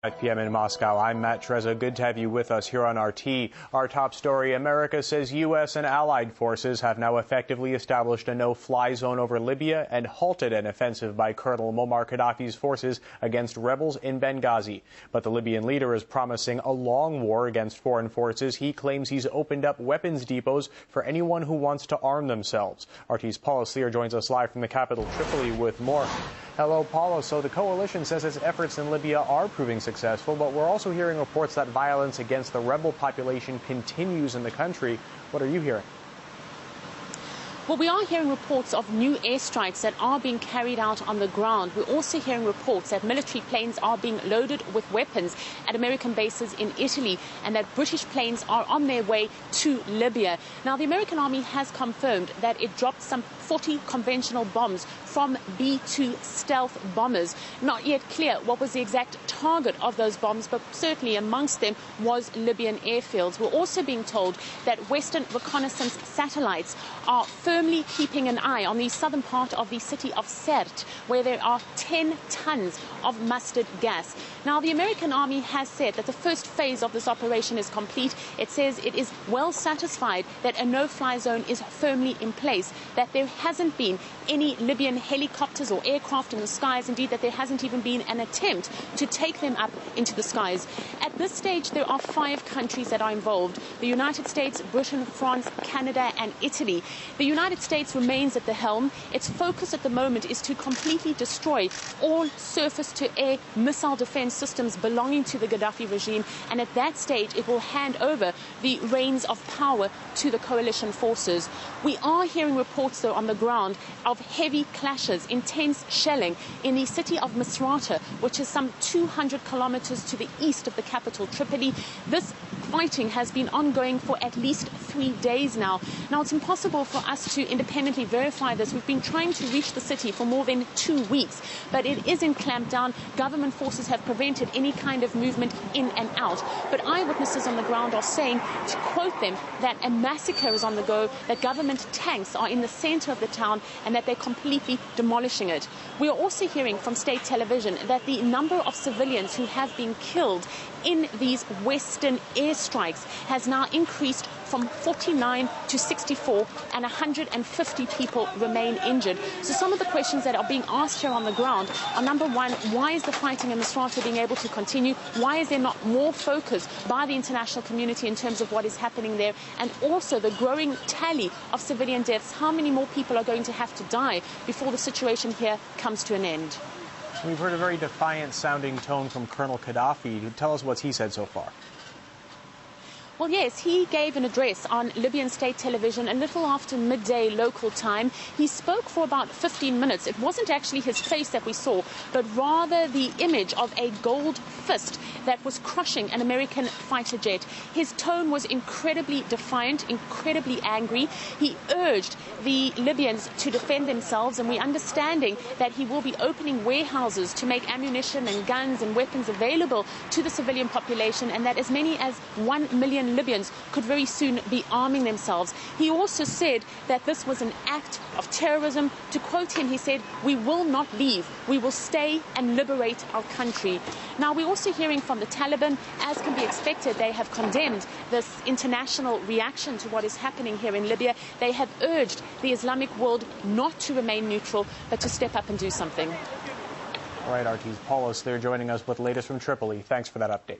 5 p.m. in Moscow. I'm Matt Trezza. Good to have you with us here on RT. Our top story, America says U.S. and allied forces have now effectively established a no-fly zone over Libya and halted an offensive by Colonel Muammar Gaddafi's forces against rebels in Benghazi. But the Libyan leader is promising a long war against foreign forces. He claims he's opened up weapons depots for anyone who wants to arm themselves. RT's Paula Sleer joins us live from the capital, Tripoli, with more. Hello, Paula. So the coalition says its efforts in Libya are proving successful, but we're also hearing reports that violence against the rebel population continues in the country. What are you hearing? Well, we are hearing reports of new airstrikes that are being carried out on the ground. We're also hearing reports that military planes are being loaded with weapons at American bases in Italy and that British planes are on their way to Libya. Now, the American army has confirmed that it dropped some 40 conventional bombs from B-2 stealth bombers. Not yet clear what was the exact target of those bombs, but certainly amongst them was Libyan airfields. We're also being told that Western reconnaissance satellites are firmly keeping an eye on the southern part of the city of Sirte, where there are 10 tons of mustard gas. Now, the American army has said that the first phase of this operation is complete. It says it is well satisfied that a no-fly zone is firmly in place, that there hasn't been any Libyan helicopters or aircraft in the skies, indeed that there hasn't even been an attempt to take them up into the skies. At this stage, there are 5 countries that are involved: the United States, Britain, France, Canada and Italy. The United States remains at the helm. Its focus at the moment is to completely destroy all surface-to-air missile defense systems belonging to the Gaddafi regime, and at that stage it will hand over the reins of power to the coalition forces. We are hearing reports, though, on the ground of heavy clashes, intense shelling in the city of Misrata, which is some 200 kilometers to the east of the capital, Tripoli. This fighting has been ongoing for at least 3 days now. Now, it's impossible for us to independently verify this. We've been trying to reach the city for more than 2 weeks, but it is in clampdown. Government forces have prevented any kind of movement in and out. But eyewitnesses on the ground are saying, to quote them, that a massacre is on the go, that government tanks are in the center of the town, and that they're completely demolishing it. We are also hearing from state television that the number of civilians who have been killed in these Western airstrikes has now increased from 49 to 64, and 150 people remain injured. So some of the questions that are being asked here on the ground are, number one, why is the fighting in Misrata being able to continue? Why is there not more focus by the international community in terms of what is happening there? And also the growing tally of civilian deaths. How many more people are going to have to die before the situation here comes to an end? We've heard a very defiant-sounding tone from Colonel Gaddafi. Tell us what he said so far. Well, yes, he gave an address on Libyan state television a little after midday local time. He spoke for about 15 minutes. It wasn't actually his face that we saw, but rather the image of a gold fist that was crushing an American fighter jet. His tone was incredibly defiant, incredibly angry. He urged the Libyans to defend themselves, and we're understanding that he will be opening warehouses to make ammunition and guns and weapons available to the civilian population, and that as many as 1 million Libyans could very soon be arming themselves. He also said that this was an act of terrorism. To quote him, he said, "We will not leave. We will stay and liberate our country." Now, we're also hearing from the Taliban, as can be expected. They have condemned this international reaction to what is happening here in Libya. They have urged the Islamic world not to remain neutral, but to step up and do something. All right, RT's Paula Sleer joining us with the latest from Tripoli. Thanks for that update.